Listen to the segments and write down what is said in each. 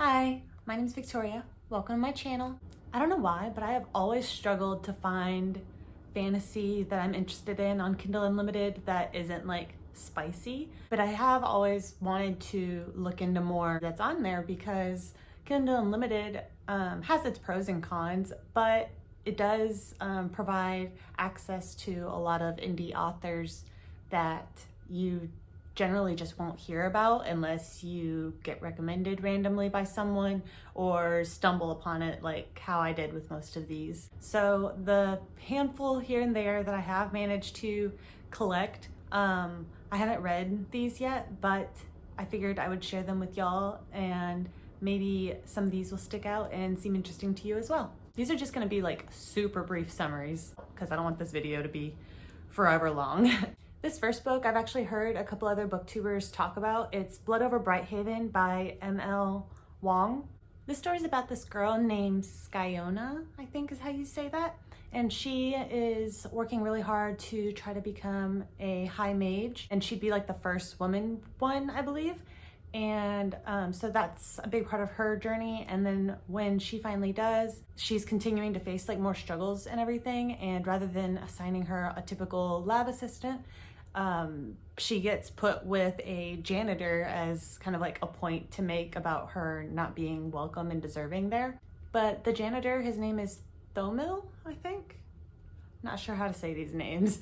Hi, my name is Victoria. Welcome to my channel. I don't know why, but I have always struggled to find fantasy that I'm interested in on Kindle Unlimited that isn't like spicy. But I have always wanted to look into more that's on there because Kindle Unlimited has its pros and cons, but it does provide access to a lot of indie authors that you generally just won't hear about unless you get recommended randomly by someone or stumble upon it like how I did with most of these. So the handful here and there that I have managed to collect, I haven't read these yet, but I figured I would share them with y'all and maybe some of these will stick out and seem interesting to you as well. These are just gonna be like super brief summaries because I don't want this video to be forever long. This first book I've actually heard a couple other booktubers talk about. It's Blood Over Brighthaven by M.L. Wong. This story is about this girl named Skyona, I think is how you say that. And she is working really hard to try to become a high mage. And she'd be like the first woman one, I believe. And so that's a big part of her journey. And then when she finally does, she's continuing to face like more struggles and everything. And rather than assigning her a typical lab assistant, she gets put with a janitor as kind of like a point to make about her not being welcome and deserving there. But the janitor, his name is Thomil, I think. Not sure how to say these names,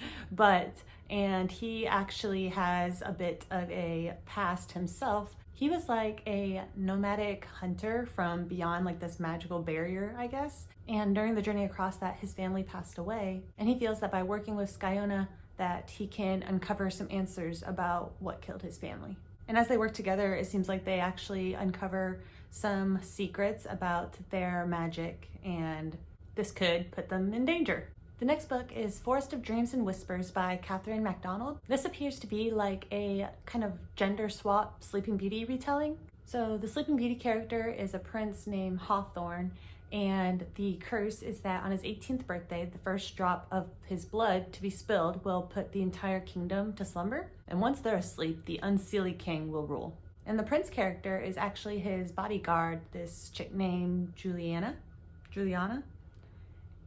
and he actually has a bit of a past himself. He was like a nomadic hunter from beyond like this magical barrier, I guess. And during the journey across that, his family passed away. And he feels that by working with Skyona, that he can uncover some answers about what killed his family. And as they work together, it seems like they actually uncover some secrets about their magic, and this could put them in danger. The next book is Forest of Dreams and Whispers by Catherine MacDonald. This appears to be like a kind of gender swap Sleeping Beauty retelling. So the Sleeping Beauty character is a prince named Hawthorne, and the curse is that on his 18th birthday, the first drop of his blood to be spilled will put the entire kingdom to slumber. And once they're asleep, the unseelie king will rule. And the prince character is actually his bodyguard, this chick named Juliana.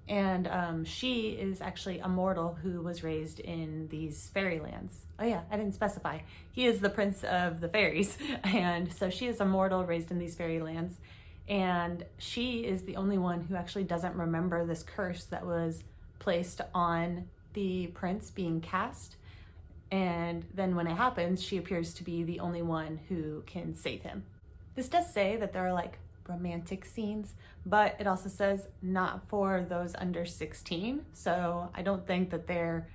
And she is actually a mortal who was raised in these fairylands. Oh yeah, I didn't specify. He is the prince of the fairies. And so she is a mortal raised in these fairylands. And she is the only one who actually doesn't remember this curse that was placed on the prince being cast. And then when it happens, she appears to be the only one who can save him. This does say that there are like romantic scenes, but it also says not for those under 16. So I don't think that they're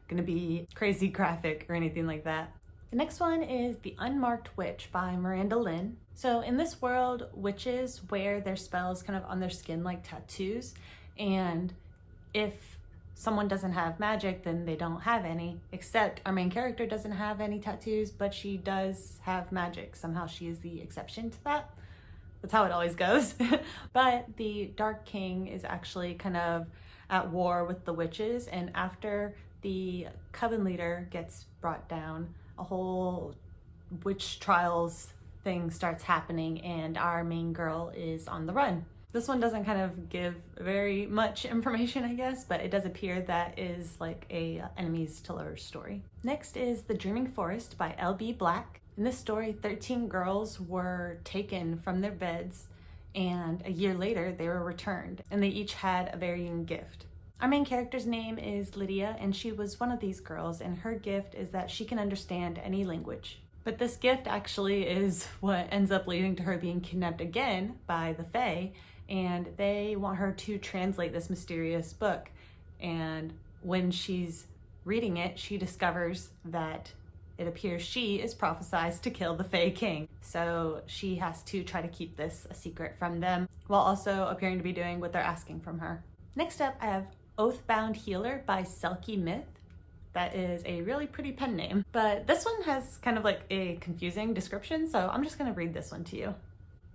gonna be crazy graphic or anything like that. The next one is The Unmarked Witch by Miranda Lynn. So in this world, witches wear their spells kind of on their skin like tattoos. And if someone doesn't have magic, then they don't have any, except our main character doesn't have any tattoos, but she does have magic. Somehow she is the exception to that. That's how it always goes. But the Dark King is actually kind of at war with the witches, and after the coven leader gets brought down, a whole witch trials thing starts happening, and our main girl is on the run. This one doesn't kind of give very much information, I guess, but it does appear that is like a enemies to lovers story. Next is The Dreaming Forest by L.B. Black. In this story, 13 girls were taken from their beds, and a year later they were returned, and they each had a varying gift. Our main character's name is Lydia, and she was one of these girls, and her gift is that she can understand any language. But this gift actually is what ends up leading to her being kidnapped again by the Fae, and they want her to translate this mysterious book. And when she's reading it, she discovers that it appears she is prophesized to kill the Fae King. So she has to try to keep this a secret from them, while also appearing to be doing what they're asking from her. Next up, I have Oathbound Healer by Selkie Myth. That is a really pretty pen name, but this one has kind of like a confusing description, so I'm just gonna read this one to you.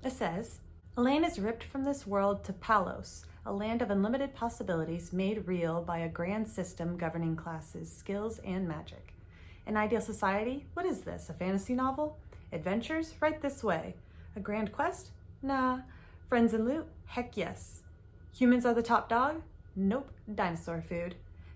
It says, Elaine is ripped from this world to Palos, a land of unlimited possibilities made real by a grand system governing classes, skills, and magic. An ideal society? What is this, a fantasy novel? Adventures? Right this way. A grand quest? Nah. Friends and loot? Heck yes. Humans are the top dog? Nope. Dinosaur food.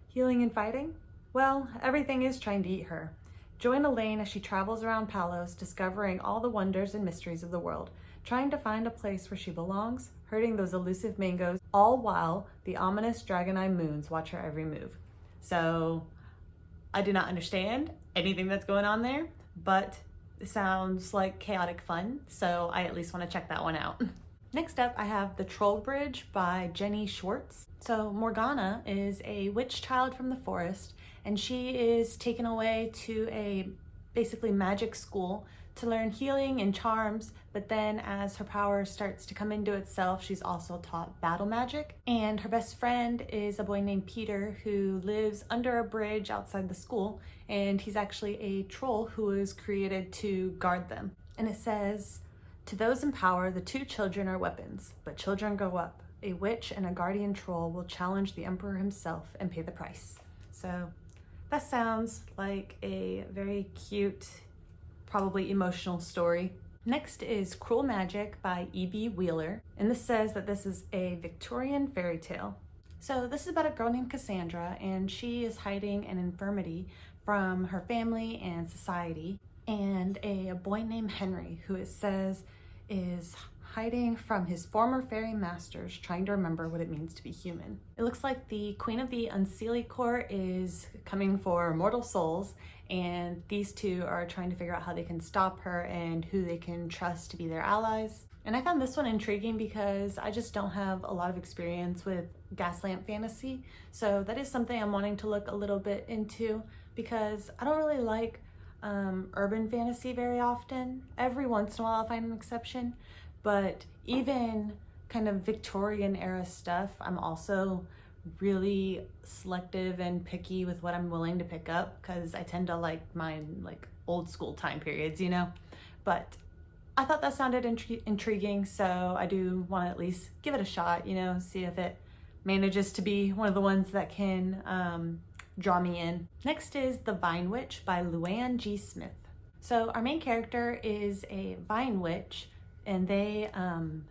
Healing and fighting? Well, everything is trying to eat her. Join Elaine as she travels around Palos, discovering all the wonders and mysteries of the world, trying to find a place where she belongs, herding those elusive mangoes, all while the ominous dragon-eye moons watch her every move. So, I do not understand anything that's going on there, but it sounds like chaotic fun, so I at least want to check that one out. Next up, I have The Troll Bridge by Jenny Schwartz. So Morgana is a witch child from the forest, and she is taken away to a basically magic school to learn healing and charms, but then as her power starts to come into itself, she's also taught battle magic. And her best friend is a boy named Peter who lives under a bridge outside the school, and he's actually a troll who was created to guard them. And it says, "To those in power, the two children are weapons, but children grow up. A witch and a guardian troll will challenge the emperor himself and pay the price." So that sounds like a very cute, probably emotional story. Next is Cruel Magic by E.B. Wheeler, and this says that this is a Victorian fairy tale. So this is about a girl named Cassandra, and she is hiding an infirmity from her family and society, and a boy named Henry, who it says is hiding from his former fairy masters, trying to remember what it means to be human. It looks like the Queen of the Unseelie Court is coming for mortal souls, and these two are trying to figure out how they can stop her and who they can trust to be their allies. And I found this one intriguing because I just don't have a lot of experience with gaslamp fantasy, so that is something I'm wanting to look a little bit into, because I don't really like urban fantasy very often. Every once in a while I'll find an exception, but even kind of Victorian era stuff, I'm also really selective and picky with what I'm willing to pick up, because I tend to like mine like old school time periods, you know? But I thought that sounded intriguing, so I do want to at least give it a shot, you know, see if it manages to be one of the ones that can draw me in. Next is The Vine Witch by Luann G. Smith. So our main character is a vine witch, and they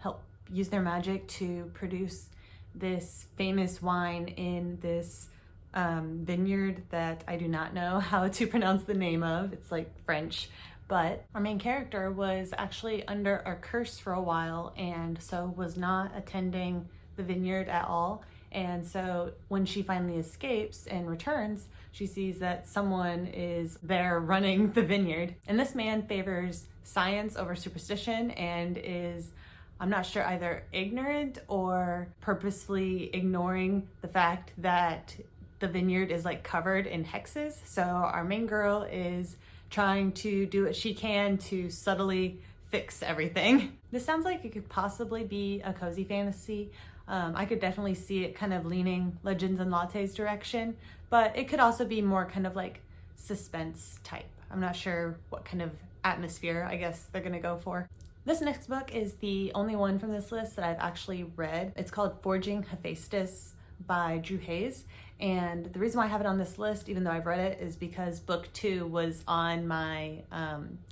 help use their magic to produce this famous wine in this vineyard that I do not know how to pronounce the name of. It's like French. But our main character was actually under a curse for a while, and so was not attending the vineyard at all. And so when she finally escapes and returns, she sees that someone is there running the vineyard. And this man favors science over superstition and is, I'm not sure, either ignorant or purposefully ignoring the fact that the vineyard is like covered in hexes. So our main girl is trying to do what she can to subtly fix everything. This sounds like it could possibly be a cozy fantasy. I could definitely see it kind of leaning Legends and Lattes direction, but it could also be more kind of like suspense type. I'm not sure what kind of atmosphere I guess they're gonna go for. This next book is the only one from this list that I've actually read. It's called Forging Hephaestus by Drew Hayes. And the reason why I have it on this list, even though I've read it, is because book 2 was on my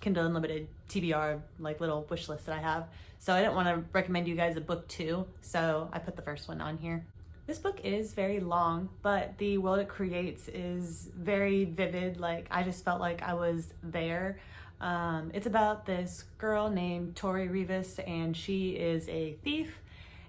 Kindle Unlimited TBR like little wish list that I have. So I didn't want to recommend you guys a book 2, so I put the first one on here. This book is very long, but the world it creates is very vivid. Like, I just felt like I was there. It's about this girl named Tori Rivas, and she is a thief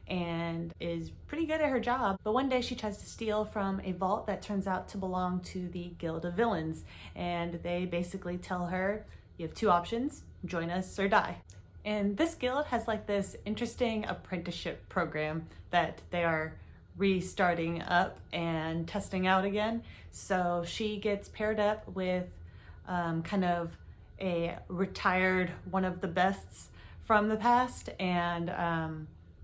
and is pretty good at her job. But one day she tries to steal from a vault that turns out to belong to the Guild of Villains. And they basically tell her, you have 2 options, join us or die. And this guild has like this interesting apprenticeship program that they are restarting up and testing out again. So she gets paired up with kind of a retired one of the bests from the past, and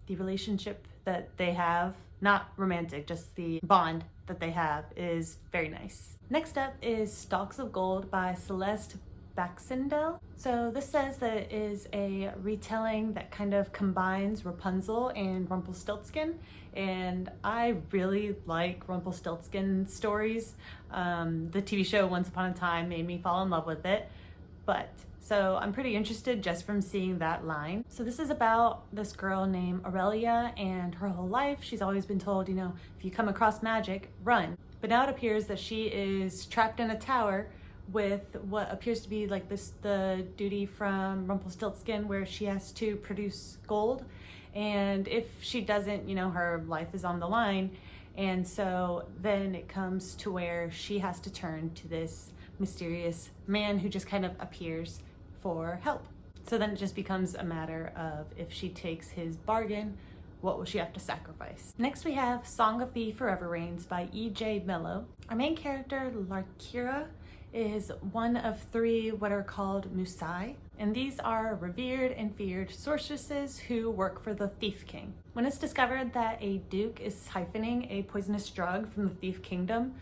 the relationship that they have, not romantic, just the bond that they have, is very nice. Next up is Stalks of Gold by Celeste Baxendale. So this says that it is a retelling that kind of combines Rapunzel and Rumpelstiltskin, and I really like Rumpelstiltskin stories. The TV show Once Upon a Time made me fall in love with it, but So I'm pretty interested just from seeing that line. So this is about this girl named Aurelia, and her whole life she's always been told, you know, if you come across magic, run. But now it appears that she is trapped in a tower with what appears to be like the duty from Rumpelstiltskin, where she has to produce gold. And if she doesn't, you know, her life is on the line. And so then it comes to where she has to turn to this mysterious man who just kind of appears for help. So then it just becomes a matter of if she takes his bargain, what will she have to sacrifice? Next we have Song of the Forever Rains by E.J. Mello. Our main character, Larkira, is one of 3 what are called Musai, and these are revered and feared sorceresses who work for the Thief King. When it's discovered that a duke is siphoning a poisonous drug from the Thief Kingdom,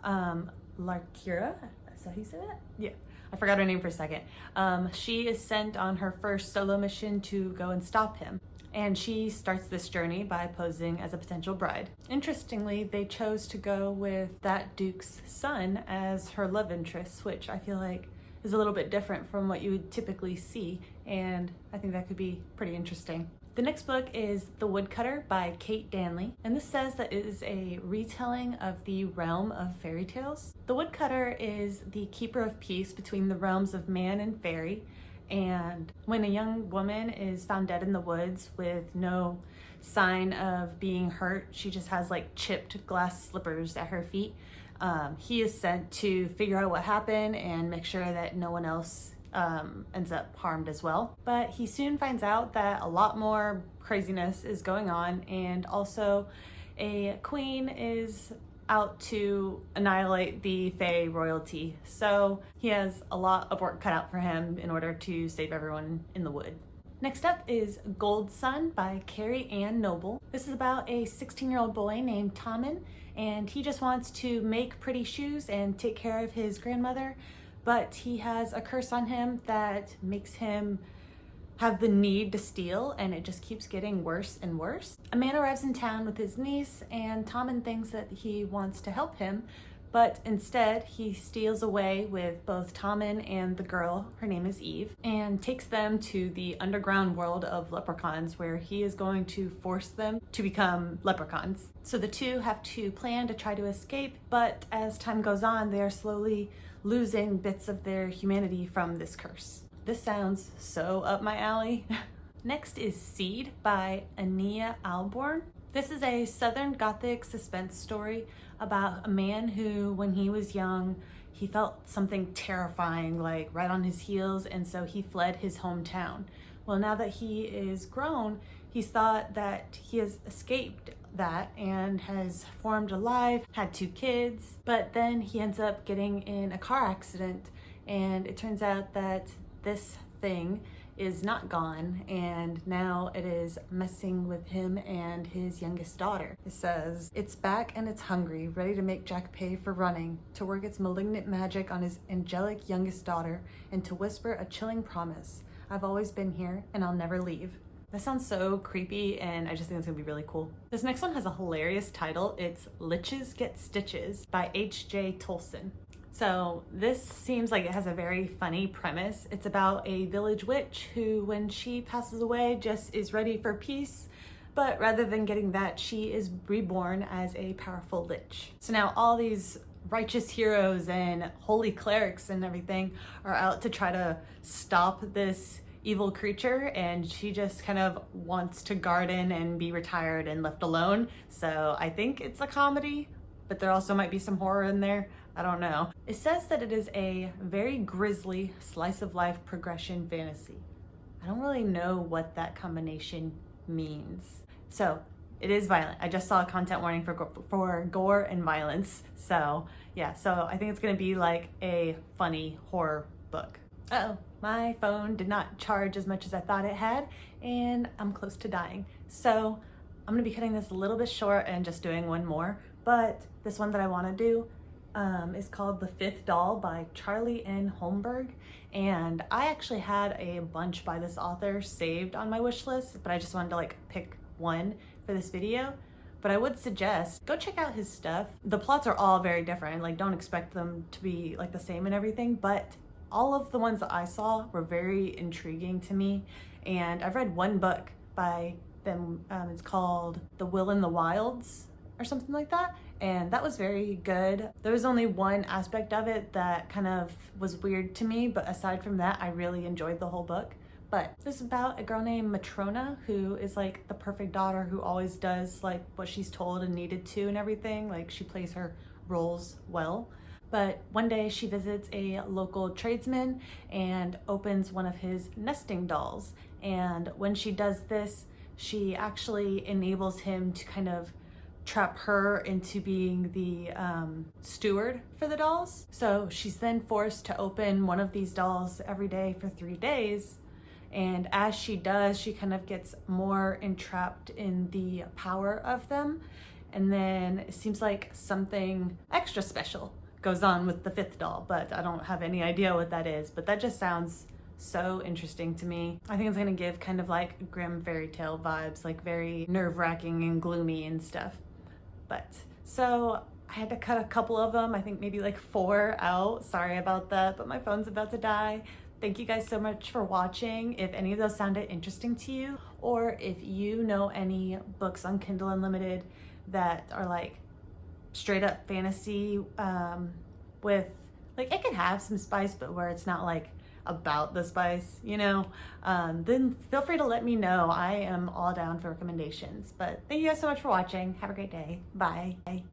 Larkira, is that how you say that? Yeah, I forgot her name for a second. She is sent on her first solo mission to go and stop him. And she starts this journey by posing as a potential bride. Interestingly, they chose to go with that duke's son as her love interest, which I feel like is a little bit different from what you would typically see, and I think that could be pretty interesting. The next book is The Woodcutter by Kate Danley, and this says that it is a retelling of the realm of fairy tales. The Woodcutter is the keeper of peace between the realms of man and fairy, and when a young woman is found dead in the woods with no sign of being hurt, she just has like chipped glass slippers at her feet, he is sent to figure out what happened and make sure that no one else ends up harmed as well. But he soon finds out that a lot more craziness is going on, and also a queen is out to annihilate the Fae royalty. So he has a lot of work cut out for him in order to save everyone in the wood. Next up is Gold Sun by Carrie Ann Noble. This is about a 16-year-old boy named Tommen, and he just wants to make pretty shoes and take care of his grandmother, but he has a curse on him that makes him have the need to steal, and it just keeps getting worse and worse. A man arrives in town with his niece, and Tommen thinks that he wants to help him, but instead he steals away with both Tommen and the girl, her name is Eve, and takes them to the underground world of leprechauns, where he is going to force them to become leprechauns. So the two have to plan to try to escape, but as time goes on, they are slowly losing bits of their humanity from this curse. This sounds so up my alley. Next is Seed by Ania Alborn. This is a Southern Gothic suspense story about a man who, when he was young, he felt something terrifying like right on his heels, and so he fled his hometown. Well, now that he is grown, he's thought that he has escaped that and has formed a life, had 2 kids, but then he ends up getting in a car accident, and it turns out that this thing is not gone, and now it is messing with him and his youngest daughter. It says, "It's back and it's hungry, ready to make Jack pay for running, to work its malignant magic on his angelic youngest daughter, and to whisper a chilling promise. I've always been here and I'll never leave." That sounds so creepy, and I just think it's gonna be really cool. This next one has a hilarious title. It's Liches Get Stitches by H.J. Tolson. So this seems like it has a very funny premise. It's about a village witch who, when she passes away, just is ready for peace. But rather than getting that, she is reborn as a powerful lich. So now all these righteous heroes and holy clerics and everything are out to try to stop this evil creature, and she just kind of wants to garden and be retired and left alone. So I think it's a comedy, but there also might be some horror in there. I don't know. It says that it is a very grisly slice of life progression fantasy. I don't really know what that combination means. So it is violent. I just saw a content warning for gore and violence. So yeah, so I think it's gonna be like a funny horror book. Uh-oh, my phone did not charge as much as I thought it had, and I'm close to dying. So I'm gonna be cutting this a little bit short and just doing one more, but this one that I wanna do is called The Fifth Doll by Charlie N. Holmberg, and I actually had a bunch by this author saved on my wish list, but I just wanted to like pick one for this video. But I would suggest go check out his stuff. The plots are all very different, like don't expect them to be like the same and everything, but all of the ones that I saw were very intriguing to me. And I've read one book by them, it's called The Will in the Wilds or something like that, and that was very good. There was only one aspect of it that kind of was weird to me, but aside from that, I really enjoyed the whole book. But this is about a girl named Matrona who is like the perfect daughter who always does like what she's told and needed to and everything. Like she plays her roles well. But one day she visits a local tradesman and opens one of his nesting dolls. And when she does this, she actually enables him to kind of trap her into being the steward for the dolls. So she's then forced to open one of these dolls every day for 3 days. And as she does, she kind of gets more entrapped in the power of them. And then it seems like something extra special goes on with the 5th doll, but I don't have any idea what that is. But that just sounds so interesting to me. I think it's gonna give kind of like grim fairy tale vibes, like very nerve-wracking and gloomy and stuff. But so I had to cut a couple of them, I think maybe like 4 out. Sorry about that, but my phone's about to die. Thank you guys so much for watching. If any of those sounded interesting to you, or if you know any books on Kindle Unlimited that are like straight up fantasy with like, it could have some spice, but where it's not like about the spice, you know, then feel free to let me know. I am all down for recommendations. But thank you guys so much for watching. Have a great day. Bye.